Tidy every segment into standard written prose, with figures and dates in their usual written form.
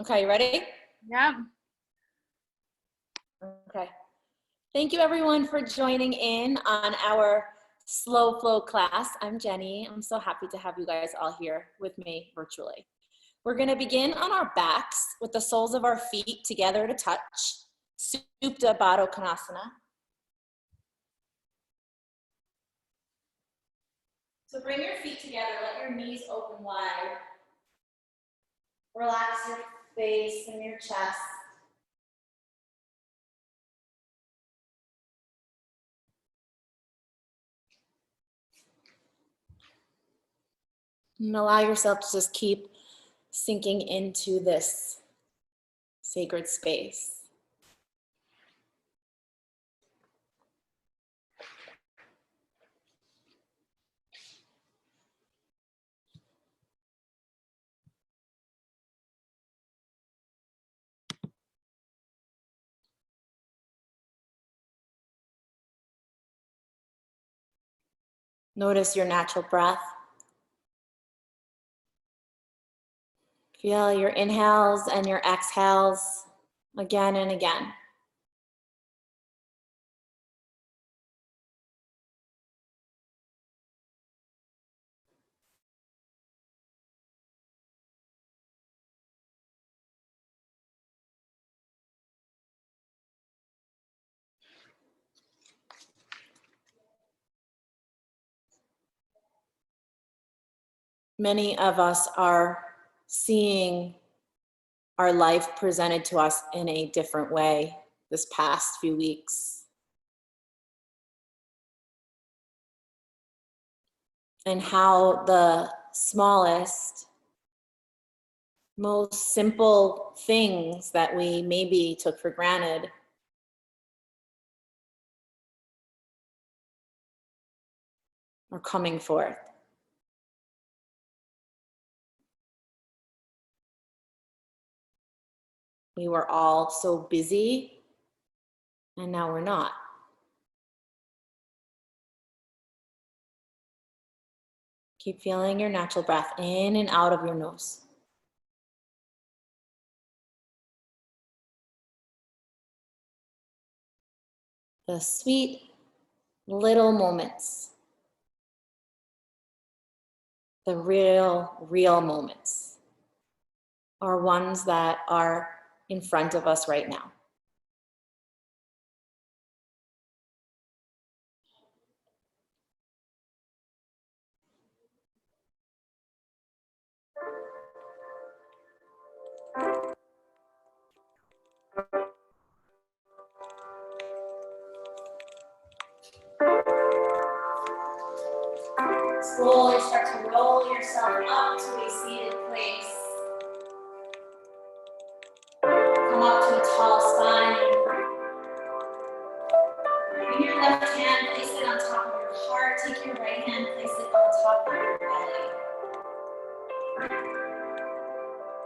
Okay, you ready? Yeah. Okay. Thank you everyone for joining in on our slow flow class. I'm Jenny. I'm so happy to have you guys all here with me virtually. We're going to begin on our backs with the soles of our feet together to touch. Supta Baddha Konasana. So bring your feet together, let your knees open wide. Relax your face and your chest. And allow yourself to just keep sinking into this sacred space. Notice your natural breath. Feel your inhales and your exhales again and again. Many of us are seeing our life presented to us in a different way this past few weeks. And how the smallest, most simple things that we maybe took for granted are coming forth. We were all so busy, and now we're not. Keep feeling your natural breath in and out of your nose. The sweet little moments. The real moments are ones that are in front of us right now. Slowly start to roll yourself up to a seated place. Come up to a tall spine. Bring your left hand, place it on top of your heart. Take your right hand, place it on top of your belly.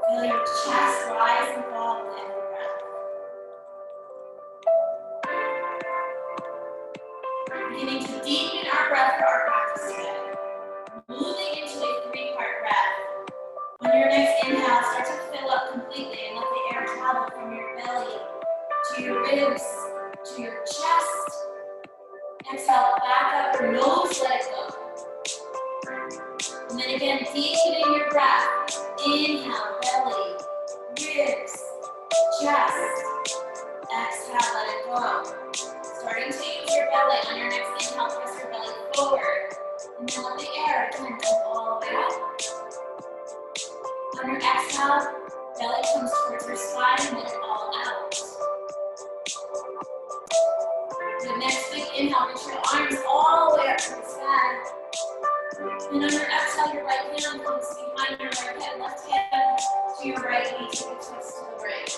Feel your chest rise and fall with every breath. Beginning to deepen our breath for our practice today. Moving into a three-part breath. On your next inhale, start to fill up completely and let the air travel from your belly to your ribs, to your chest. Exhale, back up your nose, let it go. And then again, deepening your breath. Inhale, belly, ribs, chest. Exhale, let it go. Starting to use your belly. On your next inhale, press your belly forward. And then let the air again come all the way up. On your exhale, belly comes towards your spine and let it all out. The next big inhale, reach your arms all the way up to the sky. And on your exhale, your right hand comes behind your right head, left hand to your right knee, take a twist to the right.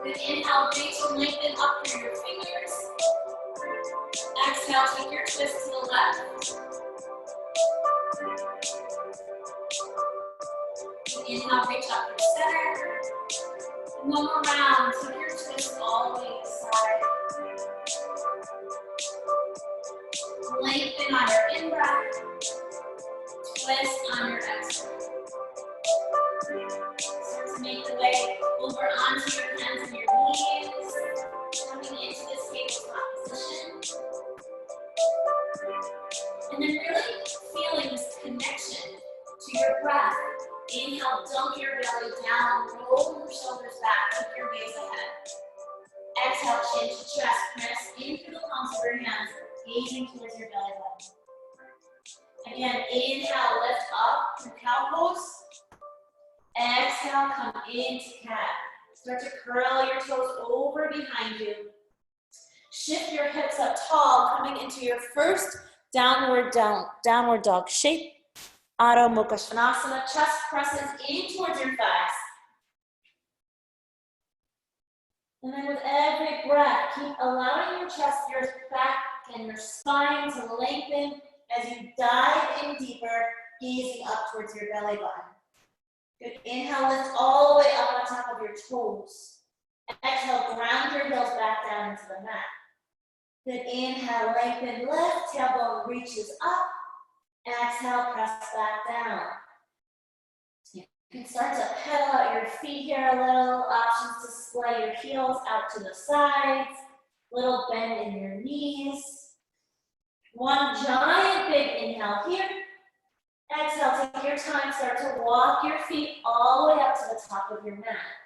With inhale, reach and lengthen up through your fingers. Exhale, take your twist to the left. Inhale, reach up your center. And one more round, take your twist all the way to the side. Lengthen on your in-breath. Twist on your exhale. make your way over onto your hands and your knees, coming into this tabletop position. And then really feeling this connection to your breath. Inhale, dunk your belly down, roll your shoulders back, keep your gaze ahead. Exhale, chin to chest, press in through the palms of your hands, gazing towards your belly button. Again, inhale, lift up to cow pose. Exhale, come into cat. Start to curl your toes over behind you. Shift your hips up tall, coming into your first downward dog shape. Adho Mukha Svanasana, chest presses in towards your thighs. And then with every breath, keep allowing your chest, your back, and your spine to lengthen as you dive in deeper, gazing up towards your belly button. Good, inhale, lift all the way up on top of your toes. Exhale, ground your heels back down into the mat. Good, inhale, lengthen, lift, tailbone reaches up. Exhale, press back down. You can start to pedal out your feet here a little. Options to splay your heels out to the sides. Little bend in your knees. One giant big inhale here. Exhale, take your time. Start to walk your feet all the way up to the top of your mat.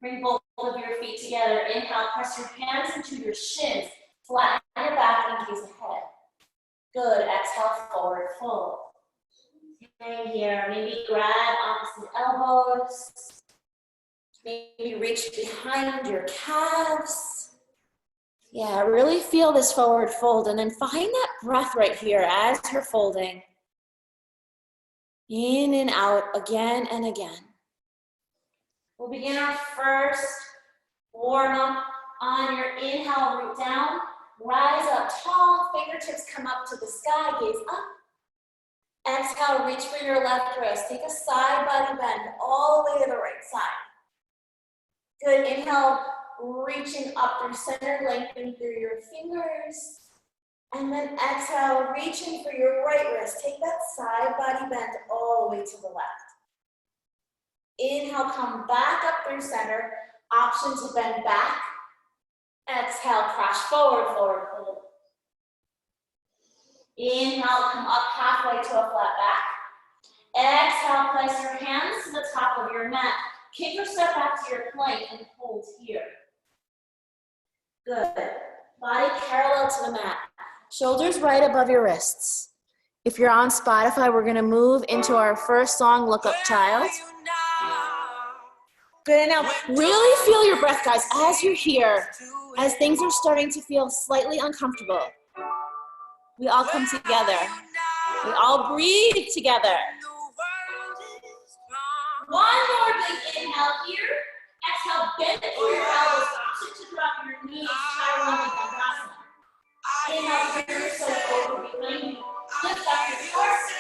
Bring both of your feet together. Inhale, press your hands into your shins. Flatten your back and gaze ahead. Good, exhale, forward fold. Hang here, maybe grab opposite elbows. Maybe reach behind your calves. Yeah, really feel this forward fold and then find that breath right here as you're folding. In and out again and again. We'll begin our first warm up on your inhale, root down. Rise up tall, fingertips come up to the sky, gaze up. Exhale, reach for your left wrist. Take a side body bend all the way to the right side. Good, inhale, reaching up through center, lengthen through your fingers. And then exhale, reaching for your right wrist. Take that side body bend all the way to the left. Inhale, come back up through center. Option to bend back. Exhale, crash forward, forward fold. Inhale, come up halfway to a flat back. Exhale, place your hands to the top of your mat. Kick or step back to your plank and hold here. Good. Body parallel to the mat. Shoulders right above your wrists. If you're on Spotify, we're gonna move into our first song, Look Up Child. Good, now really feel your breath, guys, as you're here, as things are starting to feel slightly uncomfortable. We all come together. We all breathe together. One more big inhale here. Exhale, bend through your elbows. Option to drop your knees, Chaturanga Dandasana. Inhale, bring yourself over behind you. Lift up your torso.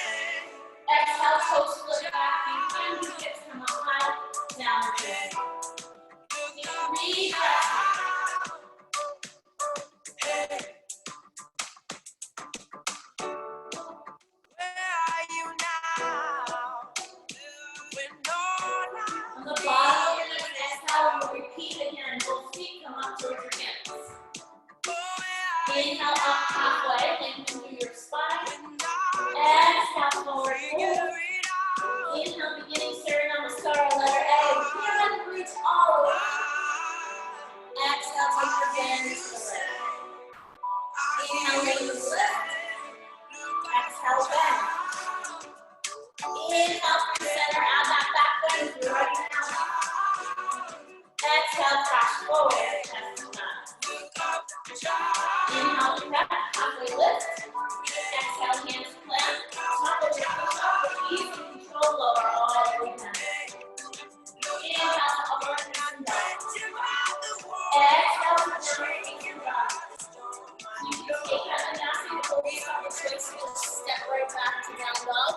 Exhale, toes flip back behind you. Hips come up high. Downward dog. Breathe out. On the bottom of your next exhale, we'll repeat again. Both feet come up towards your hands. Inhale up halfway, lengthen through your spine. Exhale, forward fold. Inhale, beginning Surya Namaskara, letter A. Hand reach all the way. Exhale, take your hands to the right. Inhale, raise lift. Exhale, bend. Inhale through center, add that back bend through right now. Exhale, crash forward, chest to mat. Inhale, prep, halfway lift. Exhale, hands plant. Top of your push-up with ease and control, lower all the way down. Inhale, upward and down. Exhale, downward and down. You can take that and now you can always have a choice to just step right back to down dog.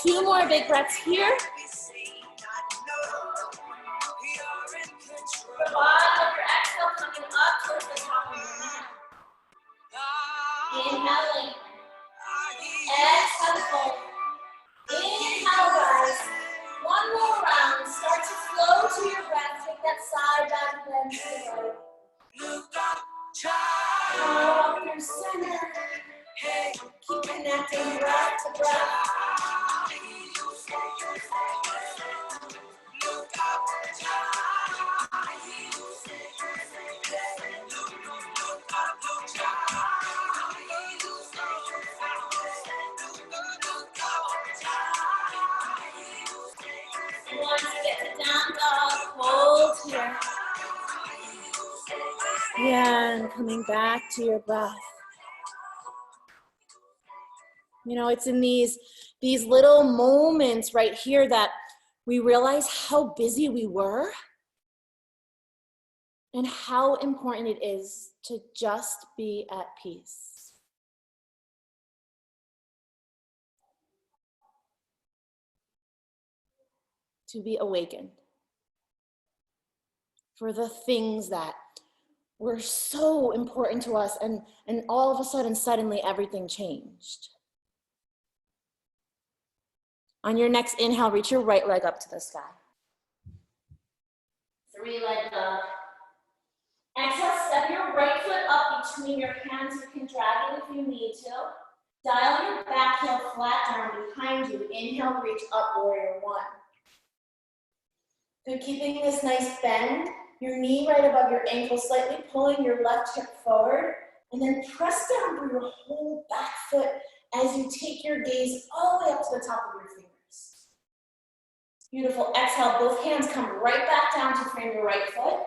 Two more big breaths here. The bottom of your exhale coming up towards the top of your mat. Inhaling. Exhale, fold. Inhale, rise. one more round. Start to flow to your breath. Take that side back bend to the right. Power up through center. Hey, keep connecting breath to breath. Once you get to down dog, hold here. Yeah, and coming back to your breath. You know, it's in these little moments right here that we realize how busy we were and how important it is to just be at peace. To be awakened for the things that were so important to us, and all of a sudden, suddenly everything changed. On your next inhale, reach your right leg up to the sky. 3-leg dog. Exhale, step your right foot up between your hands. You can drag it if you need to. Dial your back heel flat down behind you. Inhale, reach up, warrior one. Good, keeping this nice bend. Your knee right above your ankle, slightly pulling your left hip forward. And then press down through your whole back foot as you take your gaze all the way up to the top of your fingers. Beautiful. Exhale, both hands come right back down to frame your right foot.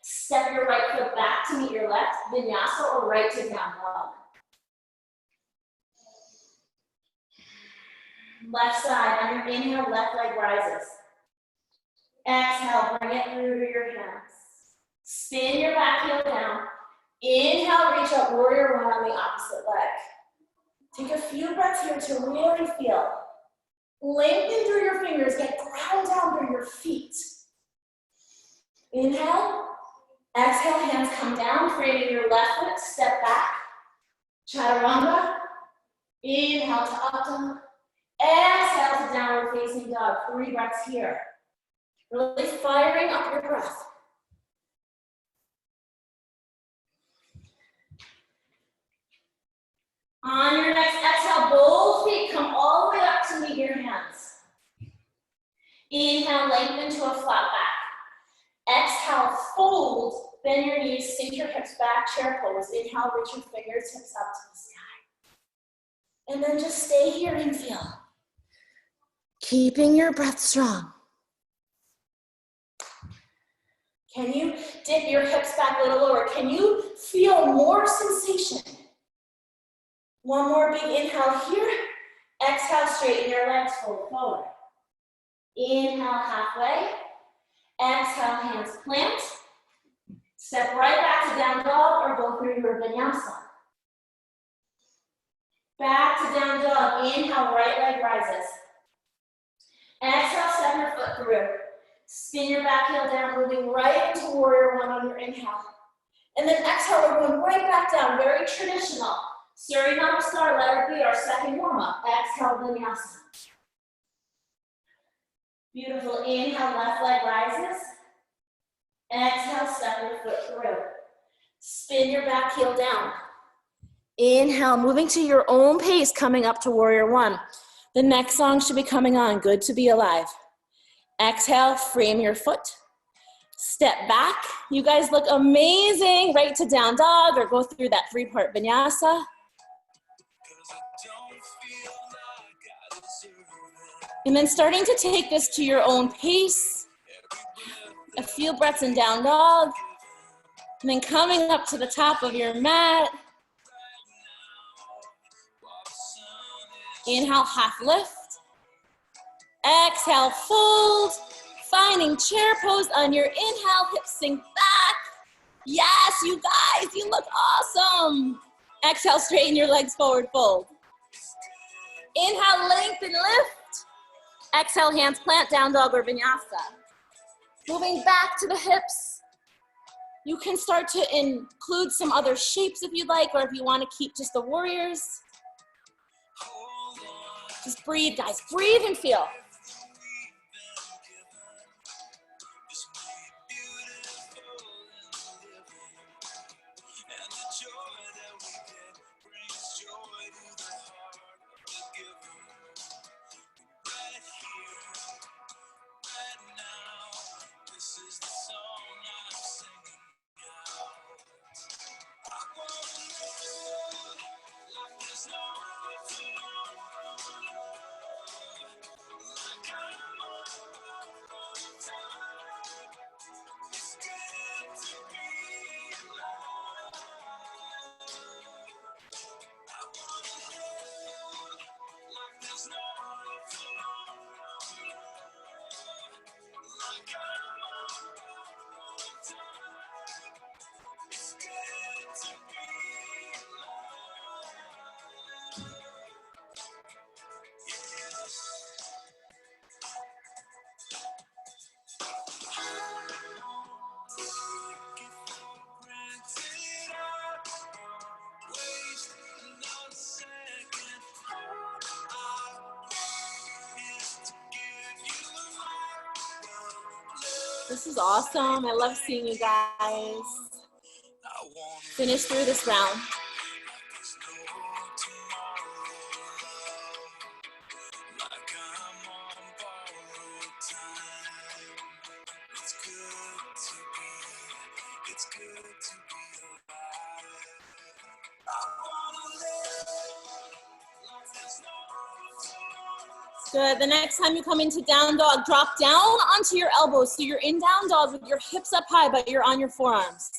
Step your right foot back to meet your left, vinyasa, or right to down dog. Left side, on your inhale, left leg rises. Exhale, bring it through to your hands. Spin your back heel down. Inhale, reach up, warrior one on the opposite leg. Take a few breaths here to really feel. Lengthen through your fingers, get ground down through your feet. Inhale. Exhale, hands come down, framing your left foot, step back. Chaturanga. Inhale to up dog. Exhale to downward facing dog. 3 breaths here. Really firing up your breath. On your next exhale, both feet come all the way up to meet your hands. Inhale, lengthen to a flat back. Exhale, fold, bend your knees, sink your hips back, chair pose. Inhale, reach your fingertips up to the sky. And then just stay here and feel. Keeping your breath strong. Can you dip your hips back a little lower? Can you feel more sensation? One more big inhale here. Exhale, straighten your legs, fold forward. Inhale, halfway. Exhale, hands plant. Step right back to down dog or go through your vinyasa. Back to down dog. Inhale, right leg rises. Exhale, step your foot through. Spin your back heel down, moving right into warrior one on your inhale. And then exhale, we're going right back down, very traditional. Surya Namaskar, let it be our second warm-up. Exhale, vinyasa. Beautiful. Inhale, left leg rises. Exhale, step your foot through. Spin your back heel down. Inhale, moving to your own pace, coming up to warrior one. The next song should be coming on, Good to Be Alive. Exhale, frame your foot. Step back. You guys look amazing. Right to down dog or go through that 3-part vinyasa. And then starting to take this to your own pace. A few breaths in down dog. And then coming up to the top of your mat. Inhale, half lift. Exhale, fold. Finding chair pose on your inhale, hips sink back. Yes, you guys, you look awesome. Exhale, straighten your legs forward, fold. Inhale, lengthen, lift. Exhale, hands plant, down dog or vinyasa. Moving back to the hips. You can start to include some other shapes if you'd like, or if you want to keep just the warriors. Just breathe, guys. Breathe and feel. This is awesome. I love seeing you guys finish through this round. Good. The next time you come into down dog, drop down onto your elbows. So you're in down dog with your hips up high, but you're on your forearms.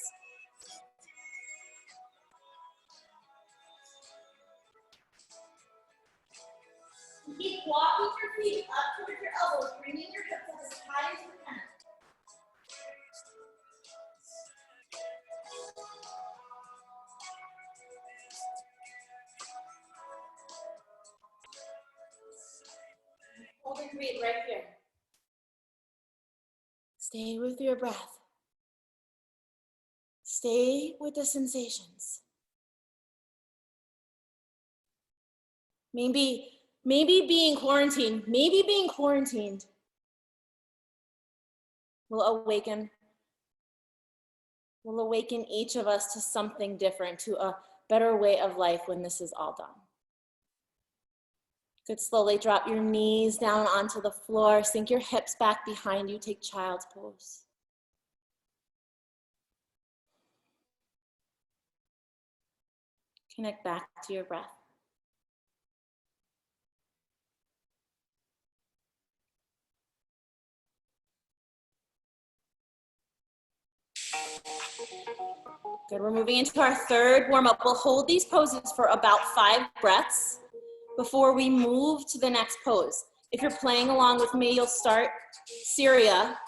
Keep walking your feet up towards your elbows, bringing your hips up as high as you can. Hold and breathe right here. Stay with your breath. Stay with the sensations. Maybe being quarantined will awaken each of us to something different, to a better way of life when this is all done. Good, slowly drop your knees down onto the floor, sink your hips back behind you, take child's pose. Connect back to your breath. Good, we're moving into our third warm-up. We'll hold these poses for about 5 breaths before we move to the next pose. If you're playing along with me, you'll start Syria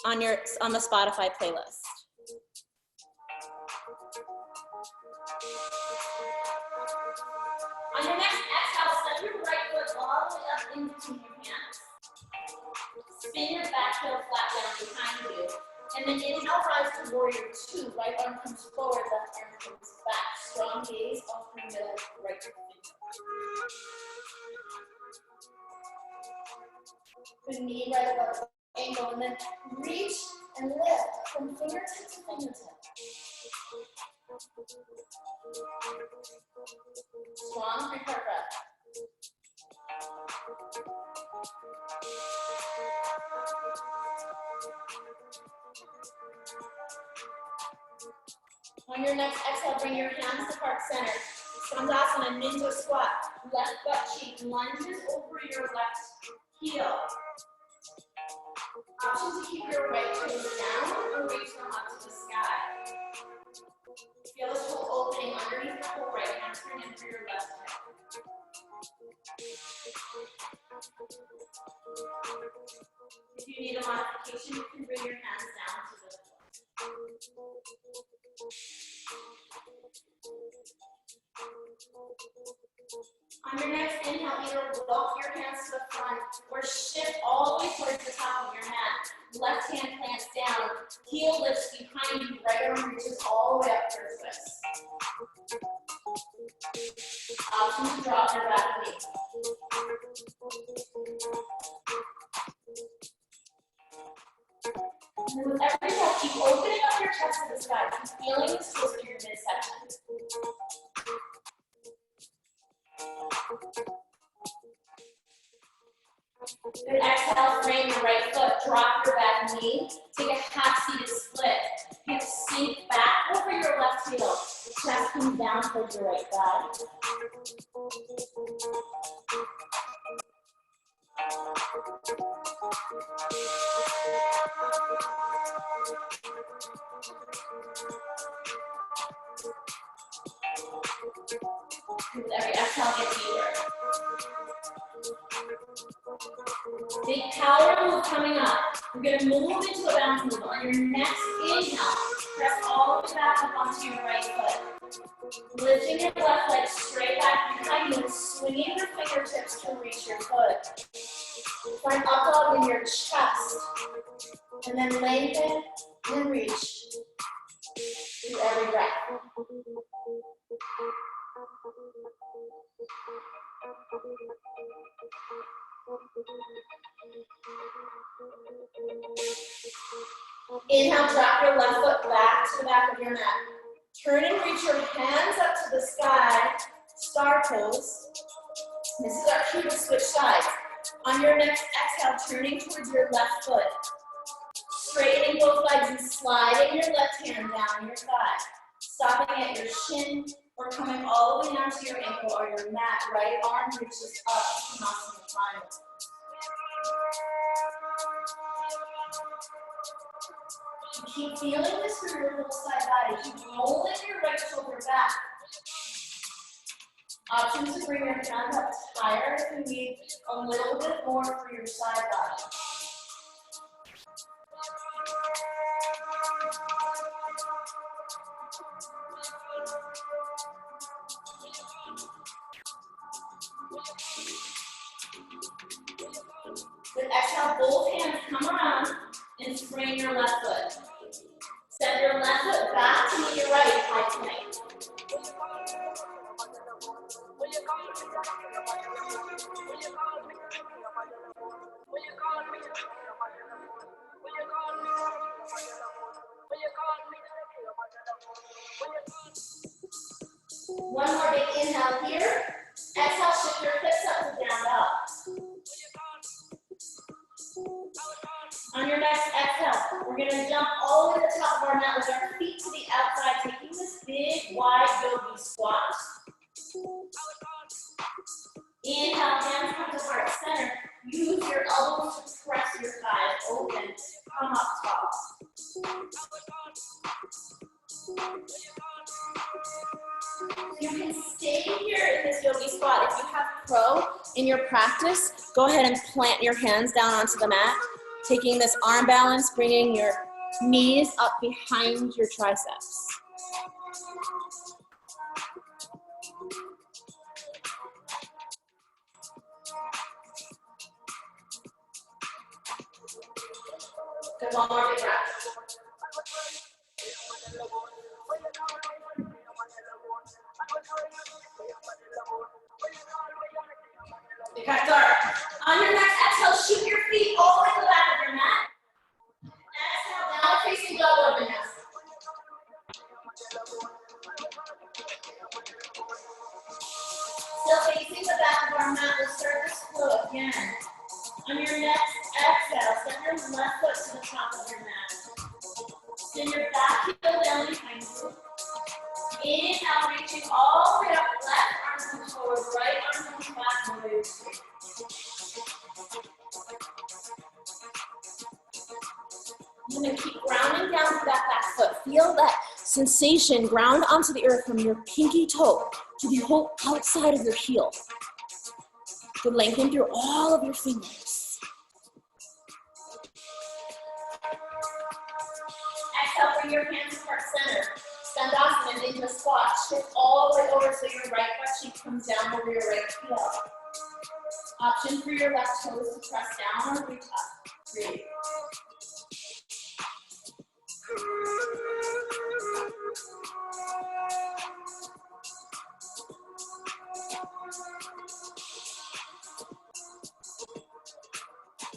on the Spotify playlist. On your next exhale, step your right foot all the way up in between your hands. Spin your back heel flat down behind you. And then inhale, rise to warrior 2. Right arm comes forward, left arm comes back. Strong gaze off the middle, right foot. The knee right above the ankle, and then reach and lift from fingertip to fingertip. Strong 3-part breath. On your next exhale, bring your hands to heart center. Skandasana, ninja squat. Left butt cheek lunges over your left heel. Option to keep your right toes down or reach them up to the sky. Feel this whole opening underneath the whole right hamstring and through your left hip. If you need a modification, you can bring your hands down to the floor. On your next inhale, either walk your hands to the front or shift all the way towards the top of your mat. Left hand plants down, heel lifts behind you, right arm reaches all the way up for a twist. Option to drop your back knee. And with every breath, keep opening up your chest to the sky. Keep feeling this twist through your midsection. Good, exhale, frame your right foot, drop your back knee, take a half-seated split. Hips sink back over your left heel. Chest comes down towards your right thigh. With every exhale, get deeper. Big power move coming up. We're going to move into a bounce move. On your next inhale, press all the way back up onto your right foot. Lifting your left leg straight back behind you and swinging your fingertips to reach your foot. Find up dog in your chest. And then lengthen and reach through every breath. Inhale, drop your left foot back to the back of your mat. Turn and reach your hands up to the sky, star pose. This is our cue to switch sides. On your next exhale, turning towards your left foot. Straightening both legs and sliding your left hand down your thigh. Stopping at your shin or coming all the way down to your ankle or your mat. Right arm reaches up, Konasana triangle. Keep feeling this through your whole side body. Keep rolling your right shoulder back. Option to bring your hands up higher if you need a little bit more for your side body. With exhale, both hands come around and spring your left foot. Step your left foot back to meet your right, high plank. One more big inhale here. Exhale, shift your hips up to down dog. On your next exhale, we're going to jump all the way to the top of our mat with our feet to the outside, taking this big, wide yogi squat. Inhale, hands come to heart center. Use your elbows to press your thighs open. Come up top. You can stay here in this yogi squat. If you have pro in your practice, go ahead and plant your hands down onto the mat. Taking this arm balance, bringing your knees up behind your triceps. Good, one more big breath. It got dark. On your next exhale, shoot your feet all the way to the back of your mat. Exhale, down facing dog open now. Still facing the back of our mat, we'll start this flow again. On your next exhale, send your left foot to the top of your mat. Send your back heel down behind you. Inhale, reaching all the way up, left arm comes forward, right arm comes back, and move. You're going to keep grounding down to that back foot. Feel that sensation ground onto the earth from your pinky toe to the whole outside of your heel. Good, lengthen through all of your fingers. Exhale, bring your hands to heart center. Skandasana into a squat. Shift all the way over so your right butt cheek comes down over your right heel. Option for your left toes to press down or reach up. Breathe.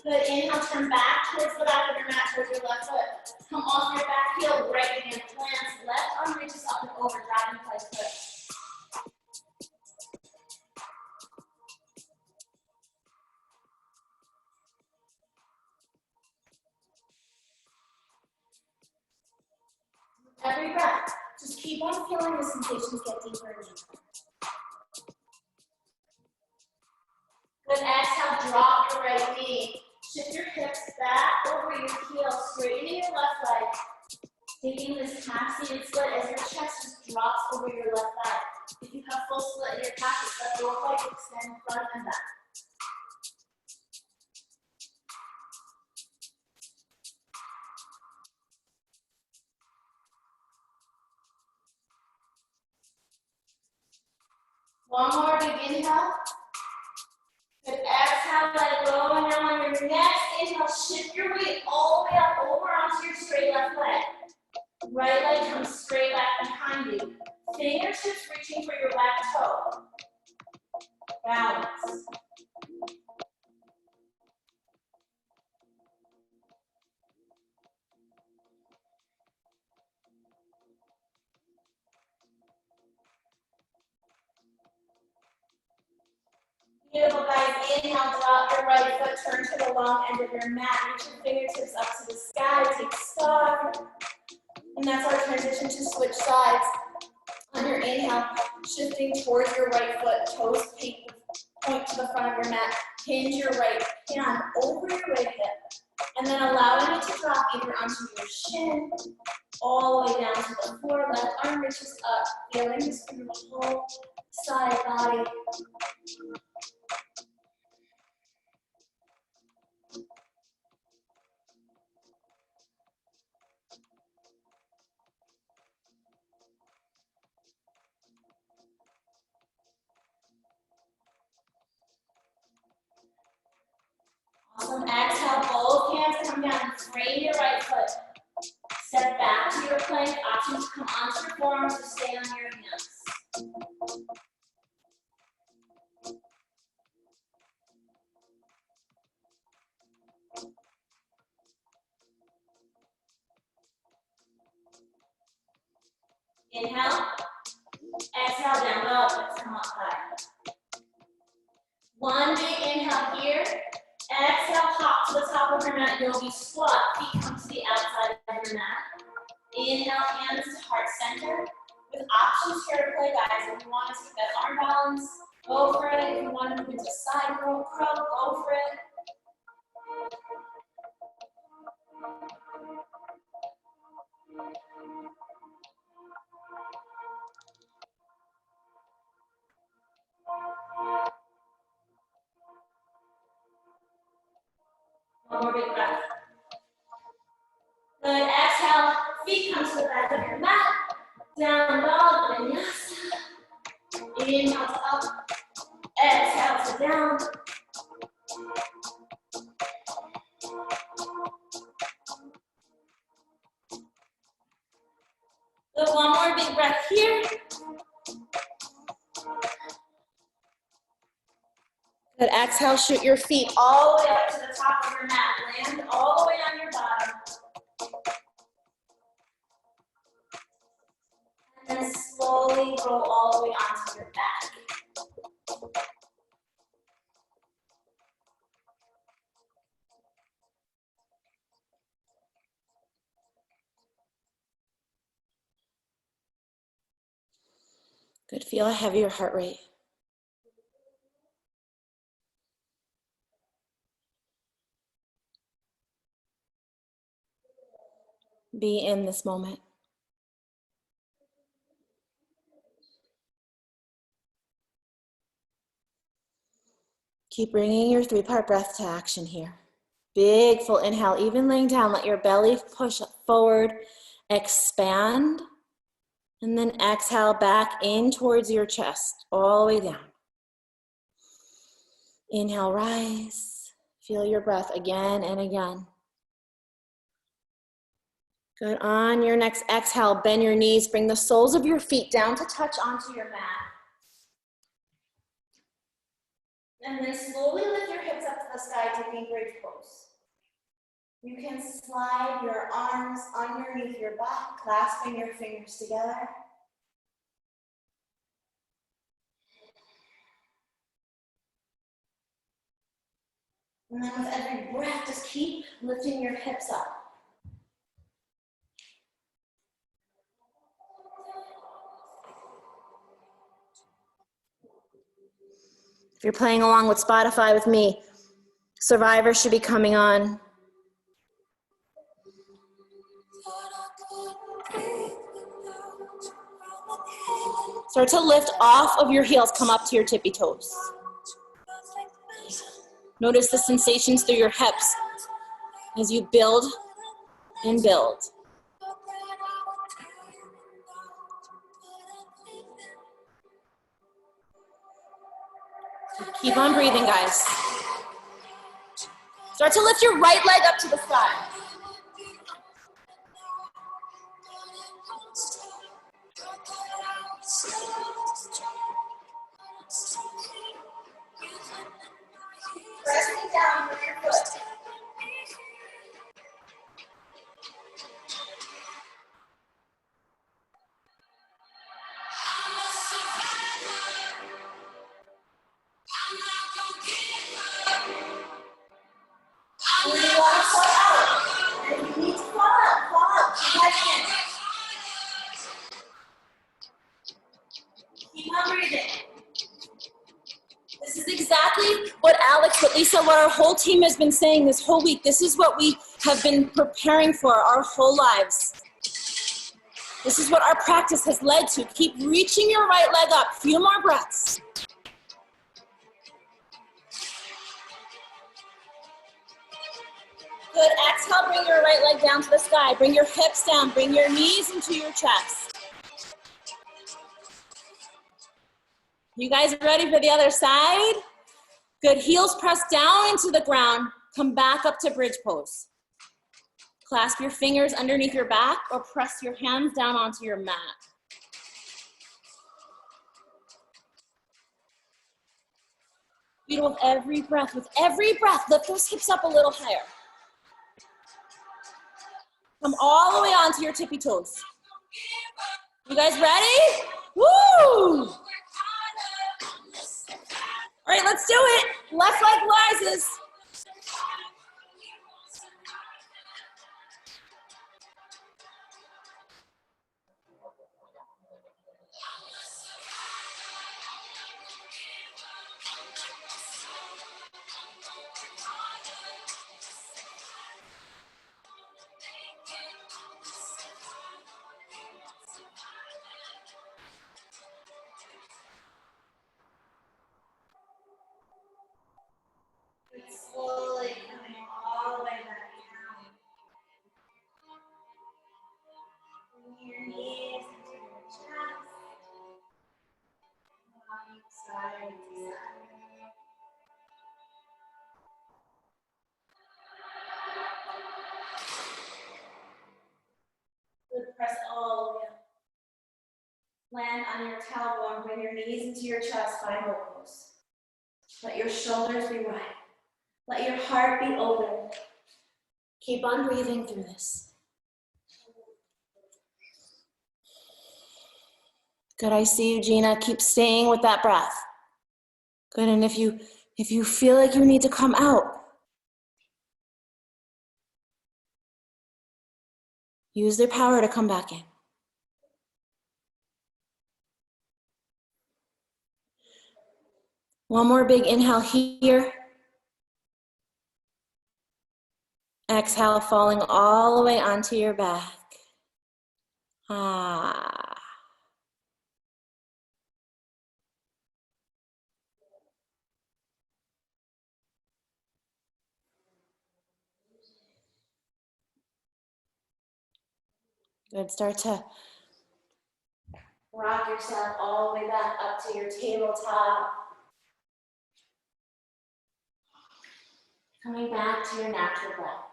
Good, inhale, turn back towards the back of your mat, towards your left foot. Come off your back heel, right hand plants, left arm reaches up and over, dragonfly twist. Every breath, just keep on feeling the sensations get deeper and deeper. Good, exhale, drop your right knee. Shift your hips back over your heel, straightening your left leg. Taking this half-seated split as your chest just drops over your left thigh. If you have full split in your practice, let your leg extend front and back. One more big inhale. Good, exhale, let it go. And now on your next inhale, shift your weight all the way up over onto your straight left leg. Right leg comes straight back behind you. Fingertips reaching for your back toe. Balance. Beautiful, guys. Inhale, drop your right foot, turn to the long end of your mat. Reach your fingertips up to the sky, take star. And that's our transition to switch sides. On your inhale, shifting towards your right foot, toes point to the front of your mat. Hinge your right hand over your right hip. And then allowing it to drop either onto your shin, all the way down to the floor. Left arm reaches up, feeling this through the whole side body. Awesome. Exhale, both hands come down. Frame your right foot. Step back to your plank. Option to come onto your forearms or stay on your hands. Inhale. Exhale, down dog. Let's come up high. One big inhale here. Exhale, hop to the top of your mat. Yogi squat. Feet come to the outside of your mat. Inhale, hands to heart center. With options here to play, guys. If you want to take that arm balance, go for it. If you want to move into side row, go for it. One more big breath. Good. Exhale, feet come to the back of your mat. Down dog, vinyasa. Inhale to up. Exhale to down. Good. One more big breath here. Good. Exhale, shoot your feet all the way up to the top of your mat. Land all the way on your bottom. And then slowly roll all the way onto your back. Good. Feel a heavier heart rate. Be in this moment. Keep bringing your 3-part breath to action here. Big full inhale, even laying down, let your belly push forward, expand, and then exhale back in towards your chest, all the way down. Inhale, rise. Feel your breath again and again. Good. On your next exhale, bend your knees, bring the soles of your feet down to touch onto your mat. And then slowly lift your hips up to the sky, taking bridge pose. You can slide your arms underneath your back, clasping your fingers together. And then with every breath, just keep lifting your hips up. If you're playing along with Spotify with me, Survivor should be coming on. Start to lift off of your heels, come up to your tippy toes. Notice the sensations through your hips as you build and build. Keep on breathing, guys. Start to lift your right leg up to the sky. Pressing down with your foot. Keep on breathing. This is exactly what Alex, what Lisa, what our whole team has been saying this whole week. This is what we have been preparing for our whole lives. This is what our practice has led to. Keep reaching your right leg up. Few more breaths. Good. Exhale, bring your right leg down to the sky. Bring your hips down. Bring your knees into your chest. You guys ready for the other side? Good. Heels pressed down into the ground. Come back up to bridge pose. Clasp your fingers underneath your back or press your hands down onto your mat. With every breath, lift those hips up a little higher. Come all the way onto your tippy toes. You guys ready? Woo! All right, let's do it. Left leg rises. Slowly coming all the way back down. Bring your knees into your chest. Rocking side to side. Good. Press all the way up. Land on your tailbone. Bring your knees into your chest. Find hook pose. Let your shoulders be wide. Let your heart be open. Keep on breathing through this. Good, I see you, Gina. Keep staying with that breath. Good, and if you feel like you need to come out, use their power to come back in. One more big inhale here. Exhale, falling all the way onto your back. Ah. Good, start to rock yourself all the way back up to your tabletop. Coming back to your natural breath.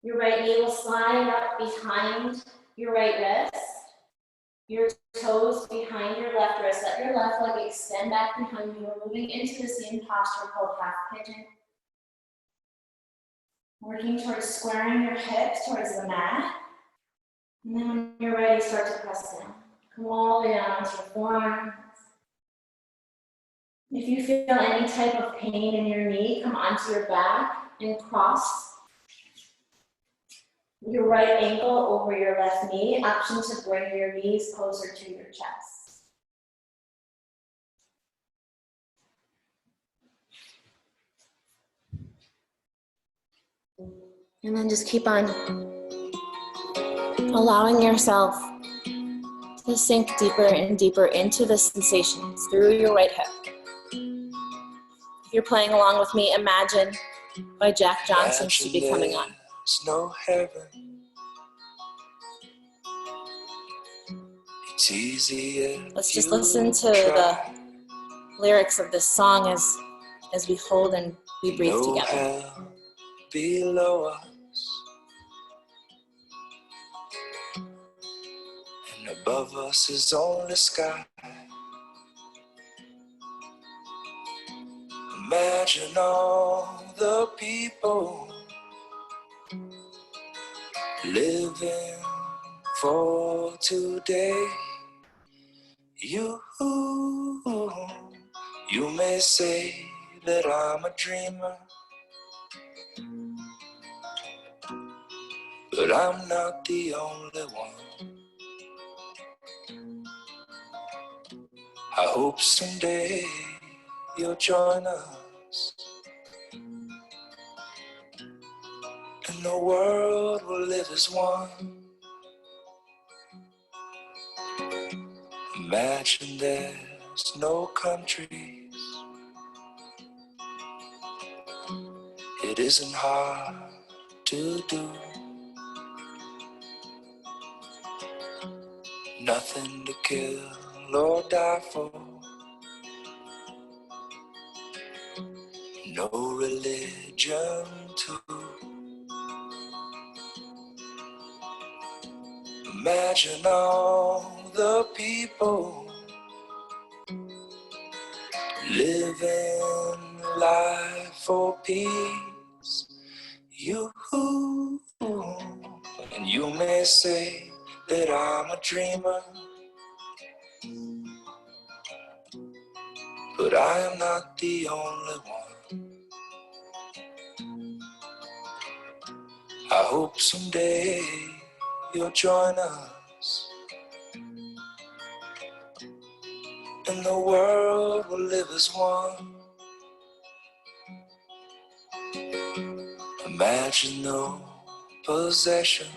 Your right knee will slide up behind your right wrist. Your toes behind your left wrist. Let your left leg extend back behind you. We're moving into the same posture called half pigeon. Working towards squaring your hips towards the mat. And then when you're ready, start to press down. Come all the way down onto your forearms. If you feel any type of pain in your knee, come onto your back and cross your right ankle over your left knee. Option to bring your knees closer to your chest. And then just keep on allowing yourself to sink deeper and deeper into the sensations through your right hip. If you're playing along with me, Imagine by Jack Johnson should be coming on. There's no heaven. It's easier. Let's just listen to the lyrics of this song as we hold and we breathe No together. hell below us. And above us is only sky. Imagine all the people living for today. You may say that I'm a dreamer, but I'm not the only one. I hope someday you'll join us, and the world will live as one. Imagine there's no countries. It isn't hard to do. Nothing to kill or die for. No religion too. Imagine all the people living life for peace. You, and you may say that I'm a dreamer, but I am not the only one. I hope someday you'll join us, and the world will live as one. Imagine no possessions.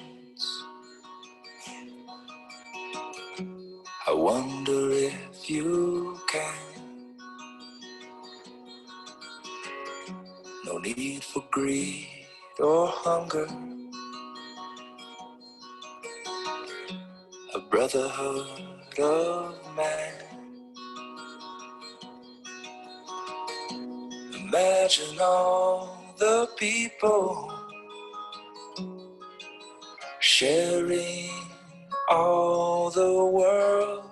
I wonder if you can. No need for greed or hunger. A brotherhood of man. Imagine all the people sharing all the world.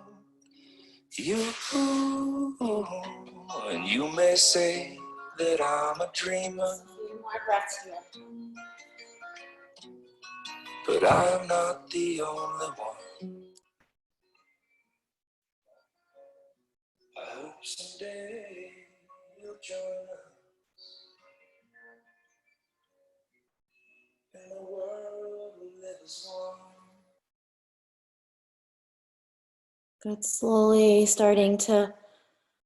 You, and you may say that I'm a dreamer, A few more breaths here. but I'm not the only one. I hope someday you'll join us, and the world will live as one. Good, slowly starting to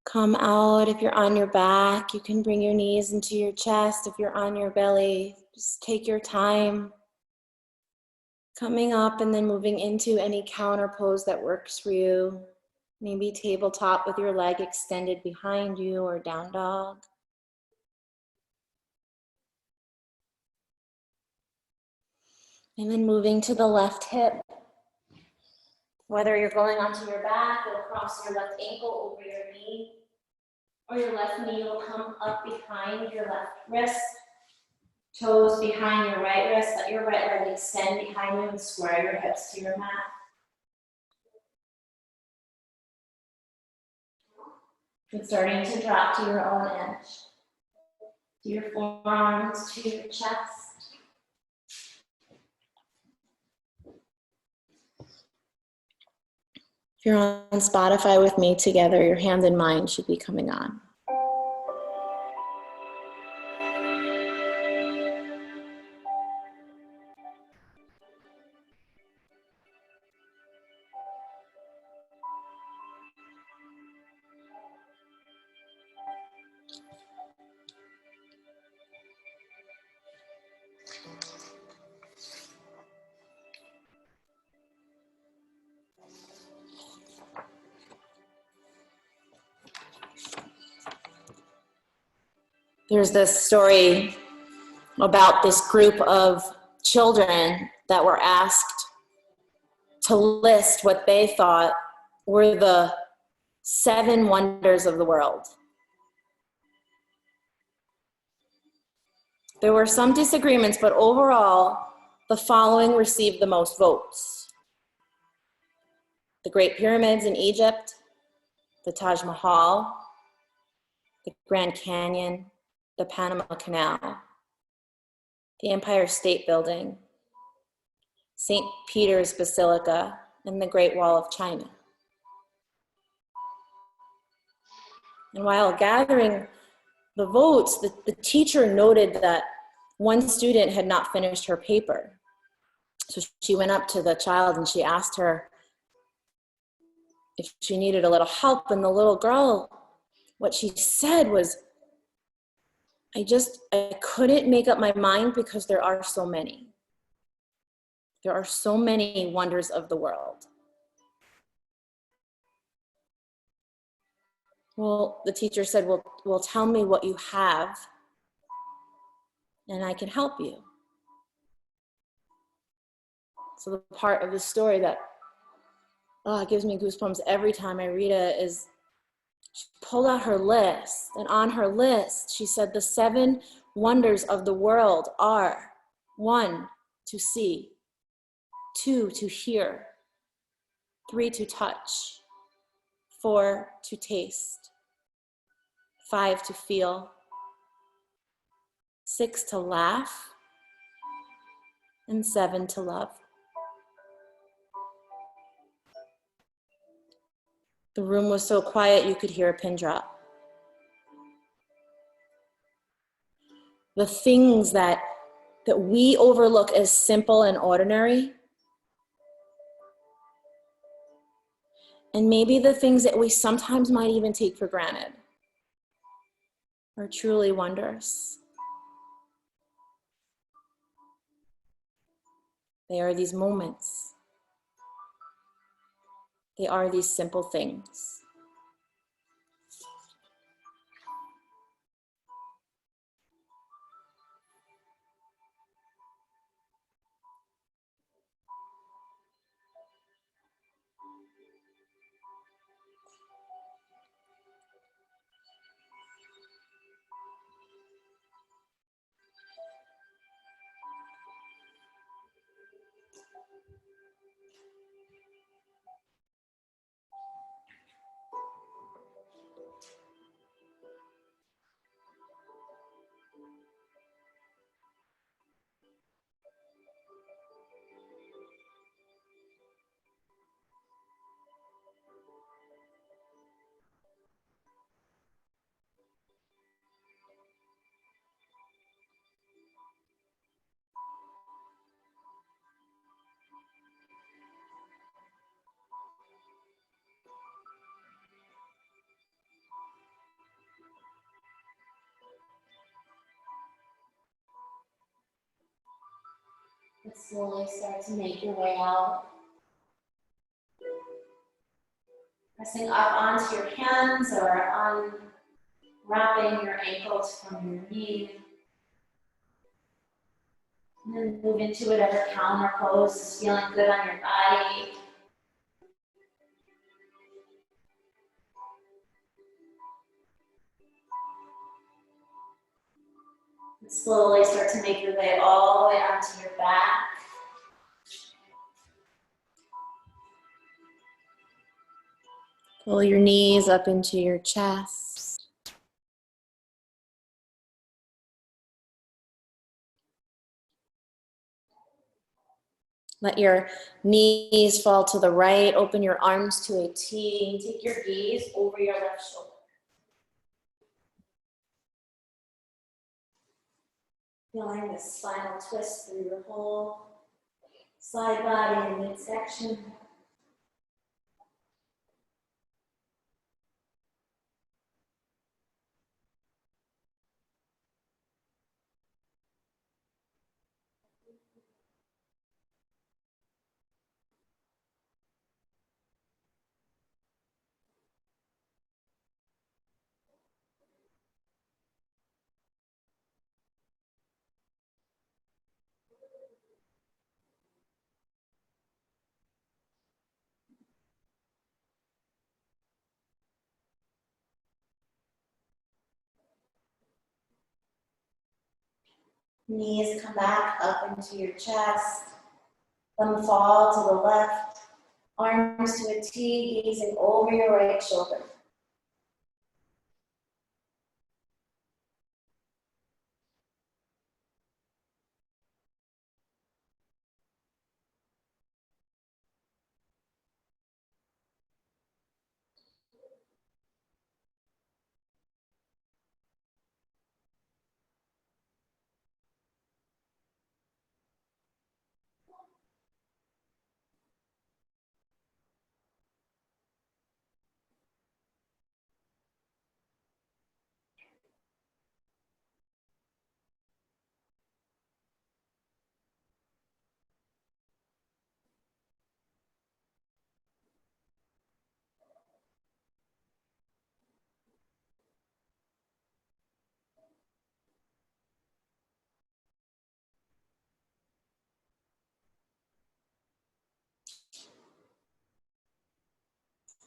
come out. If you're on your back, you can bring your knees into your chest. If you're on your belly, just take your time. Coming up and then moving into any counter pose that works for you. Maybe tabletop with your leg extended behind you, or down dog. And then moving to the left hip. Whether you're going onto your back, you'll cross your left ankle over your knee, or your left knee will come up behind your left wrist, toes behind your right wrist. Let your right leg extend behind you and square your hips to your mat. And starting to drop to your own edge. To your forearms, to your chest. If you're on Spotify with me together, your hand and mind should be coming on. There's this story about this group of children that were asked to list what they thought were the 7 wonders of the world. There were some disagreements, but overall, the following received the most votes: the Great Pyramids in Egypt, the Taj Mahal, the Grand Canyon, the Panama Canal, the Empire State Building, St. Peter's Basilica, and the Great Wall of China. And while gathering the votes, the teacher noted that one student had not finished her paper. So she went up to the child and she asked her, if she needed a little help. And the little girl, what she said was, I couldn't make up my mind because there are so many. There are so many wonders of the world. Well, the teacher said, well, tell me what you have and I can help you. So the part of the story that it gives me goosebumps every time I read it is she pulled out her list, and on her list, she said the 7 wonders of the world are: 1, to see; 2, to hear; 3, to touch; 4, to taste; 5, to feel; 6, to laugh; and 7, to love. The room was so quiet you could hear a pin drop. The things that we overlook as simple and ordinary, and maybe the things that we sometimes might even take for granted, are truly wondrous. They are these moments. They are these simple things. And slowly start to make your way out. Pressing up onto your hands or unwrapping your ankles from your knees. And then move into whatever counter pose is feeling good on your body. And slowly start to make your way all the way onto your back. Pull your knees up into your chest. Let your knees fall to the right. Open your arms to a T. Take your gaze over your left shoulder. Feeling the spinal twist through your whole side body and midsection. Knees come back up into your chest. Thumb fall to the left. Arms to a T, gazing over your right shoulder.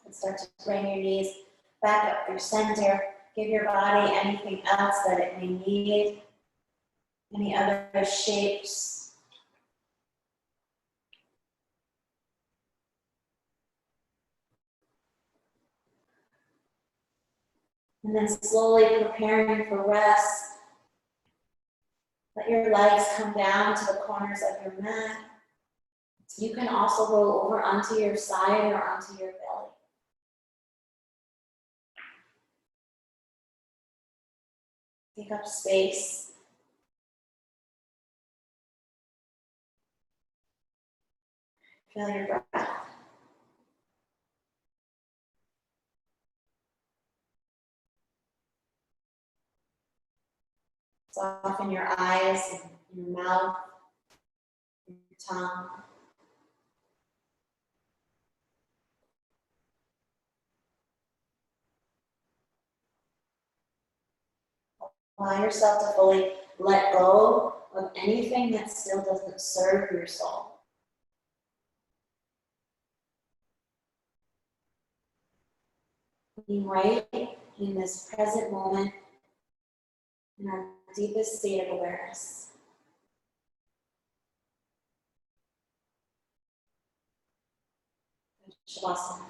And start to bring your knees back up through center. Give your body anything else that it may need, any other shapes. And then slowly preparing for rest. Let your legs come down to the corners of your mat. You can also roll over onto your side or onto your belly. Take up space. Feel your breath. Soften your eyes and your mouth, your tongue. Allow yourself to fully let go of anything that still doesn't serve your soul. Being right in this present moment, in our deepest state of awareness. Shavasana.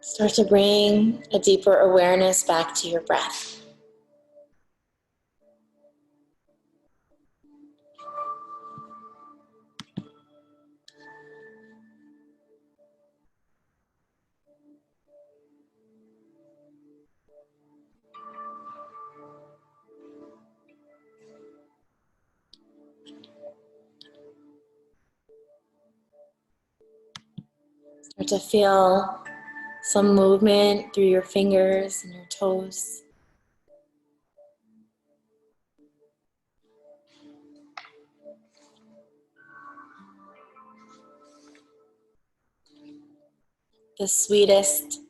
Start to bring a deeper awareness back to your breath. Start to feel some movement through your fingers and your toes. The sweetest,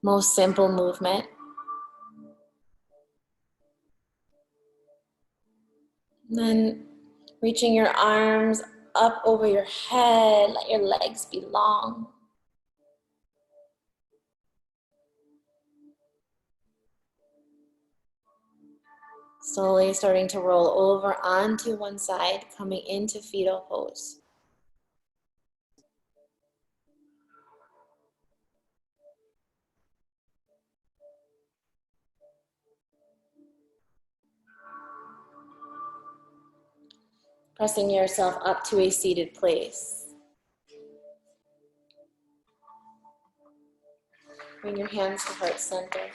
most simple movement. And then reaching your arms up over your head, let your legs be long. Slowly starting to roll over onto one side, coming into fetal pose. Pressing yourself up to a seated place. Bring your hands to heart center.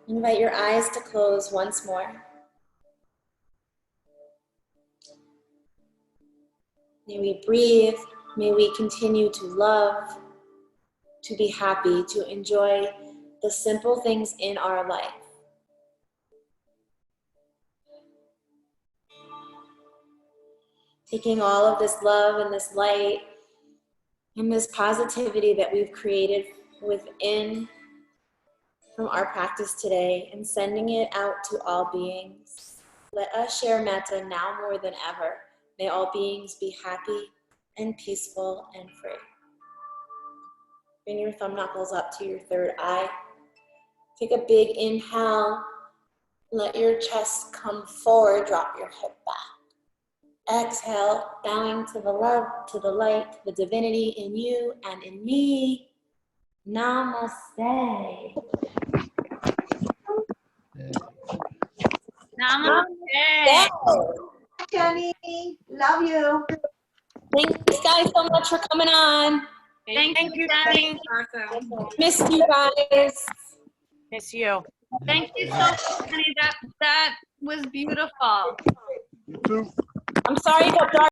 Invite your eyes to close once more. May we breathe, may we continue to love, to be happy, to enjoy the simple things in our life. Taking all of this love and this light and this positivity that we've created within from our practice today and sending it out to all beings. Let us share metta now more than ever. May all beings be happy and peaceful and free. Bring your thumb knuckles up to your third eye. Take a big inhale. Let your chest come forward, drop your hip back. Exhale, bowing to the love, to the light, to the divinity in you and in me. Namaste. Namaste. Jenny, love you. Thanks guys so much for coming on. Thank you, Jenny. Miss you guys. Miss you. Thank you so much, Jenny. That was beautiful. I'm sorry it got dark.